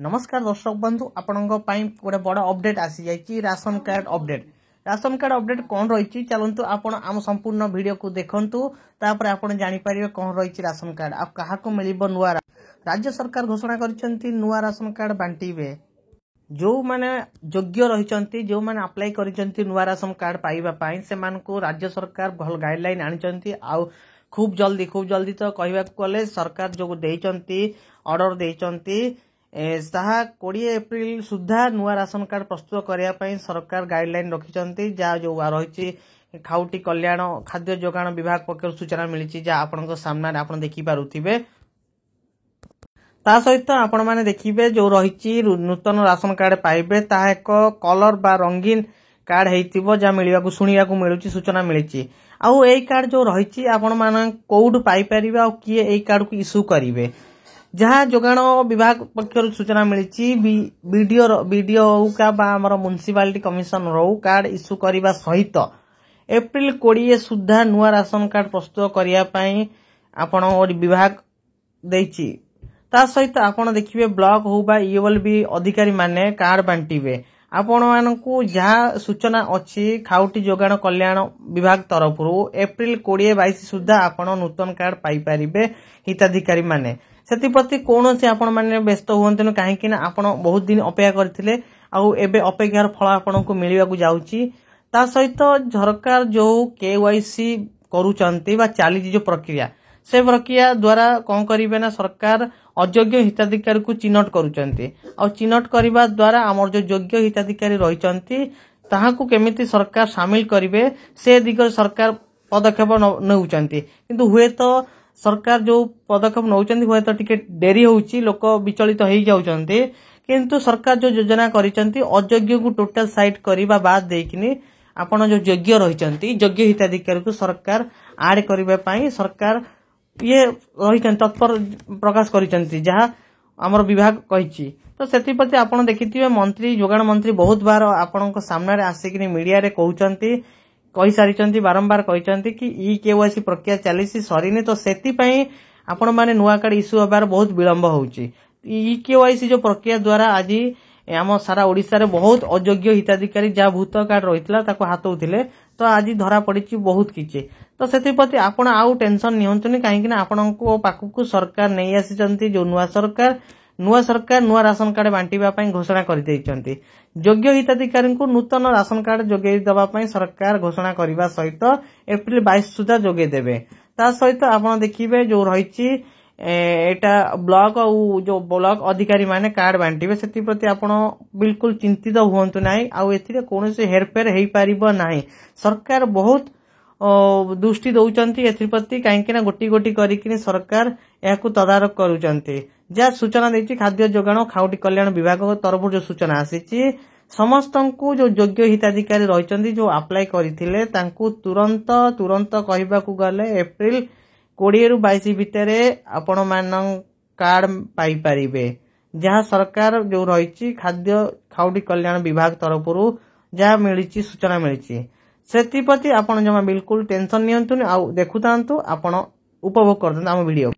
नमस्कार दर्शक बंधु आपण गोटे बड़ अपडेट आसी जाइए राशन कार्ड अपडेट कौन रही चलतु आपण आम संपूर्ण वीडियो को देखंतु तापर आपण जानि परिबे कौन रही राशन कार्ड आप कहा को मिलिबो नुआ राज्य सरकार घोषणा करछंती नुआ राशन कार्ड बांटीबे जो माने योग्य रही जो माने अप्लाई करछंती नुआ राशन कार्ड पाइबा पई से मान को राज्य सरकार भल गाइडलाइन आनिछंती आ खूब जल्दी तो कहबा गले सरकार जो देइछंती ऑर्डर देइछंती 20 एप्रिल सुधा नुआ राशन कार्ड प्रस्तुत करने सरकार गाइडलाइन रखिंट जहाँ जो रही खाउटी कल्याण खाद्य जोगाण विभाग पक्ष सूचना मिली जहाँ आपण सामने आप देखिपे ता सहित आपण मैंने देखिए जो रही नूतन राशन कार्ड पाइबे ता एक कलर बा रंगीन कार्ड होइतिबो जहाँ मिलवा शुणा मिलूँ सूचना मिली आउ ए कार्ड जो रही आपण मैंने कौटू पाइपर आ किए ए कार्ड को इश्यू करेंगे जहाँ जोगाण विभाग पक्ष सूचना मिली बीडीओ आमर म्युनिसिपालिटी कमिशन रो कार्ड इश्यू करने सहित एप्रिल 20 सुधा नुआ राशन कार्ड प्रस्तुत करने आपण विभाग देछि ता सहित आपण देखिए ब्लॉक हो बा ईएल भी अधिकारी माने कार्ड बांटीबे आपण मानकू जहाँ सूचना अच्छी खाउटी जोगाण कल्याण विभाग तरफ एप्रिल 20-22 सुधा आपण नूतन कार्ड पाई परिबे हिताधिकारी माने सेति कौन से आपण माने व्यस्त हुअंतु कहीं आपण बहुत दिन अपेक्षा करथिले आउ एबे अपेक्षार फल आपण को मिलिबा को जाउची ता सहित सरकार जो केवाईसी करूचंती बा चाली जो प्रक्रिया से प्रक्रिया द्वारा कौन करिवे ना सरकार अयोग्य हिताधिकारी को चिन्हट करूचंती आ चिन्हट करबा द्वारा हमर जो योग्य हिताधिकारी रहिचंती ताहाकू केमिति सरकार शामिल करिवे से दिगरे सरकार पदक्षेप नउचंती किंतु हुए तो सरकार जो पदक्षेप नौचंती हुए तो टिके डेरी होउची लोक विचलित हो जाउचंती किंतु सरकार जो योजना करिचंती अयोग्य को टोटल साइड करबा बाद देकिनी आपण जो योग्य रहिचंती योग्य हिताधिकारी को सरकार ऐड करबा पई सरकार ये रही तत्पर प्रकाश करिचंती जहाँ आमर विभाग कहिछि तो सेति आपण देखिथिबे मंत्री जोगाण मंत्री बहुत बार आपण सामने आसिक मीडिया रे कहउचंती कही सारी बारंबार कहते कि ई केवाईसी प्रक्रिया चली सरीनी तो सेति आपण माने नुआ कार्ड इश्यू होबार बहुत विलंब होउची ई केवाईसी जो प्रक्रिया द्वारा आज आम सारा ओडिशा रे बहुत अयोग्य हिताधिकारी जहाँ भूत कार्ड रही हाथौथिले तो आज धरा पड़ी बहुत किछि तो सेति आपण आउ टेंशन नियंतुनी कहीं आपण पाखकू सरकार नहीं आसी जो नुआ सरकार नुआ राशन कार्ड बांटीबा पई घोषणा कर देइचंती योग्य हिताधिकारी को नूतन राशन कार्ड जोगे दबा पई सरकार घोषणा करबा सहित एप्रिल 22 सुधा जोगे देबे ता सहित आपण देखिबे जो रहिछि एटा ब्लॉक जो ब्लॉक अधिकारी माने कार्ड बांटीबे सेति प्रति आपण बिल्कुल चिंतित हुअंतु नाही आ एथिरे कोनोसी हेरफेर हेई पारिबो नाही सरकार बहुत दृष्टि दौचंती एथि प्रति कहीं गोटी करिकिनी सरकार याकू तदारक करूचंती जहाँ सूचना देछि खाद्य जोगाण खाउटी कल्याण विभाग तरफ जो सूचना आसीछि समस्तंकु जो योग्य हिताधिकारी रहिचंती जो अप्लाई करिथिले तांकू तुरंत कहबाकू गले एप्रिल 20-22 भितरे आपण मानन कार्ड पाई परिबे जहाँ सरकार जो रहिछि खाद्य खाउटी कल्याण विभाग तरफ जहाँ मिलिछि सूचना मिलिछि सेति प्रति आपण जमा बिल्कुल टेंशन नियंतु आ देखुतांतु आपण उपभोग करतु आम वीडियो।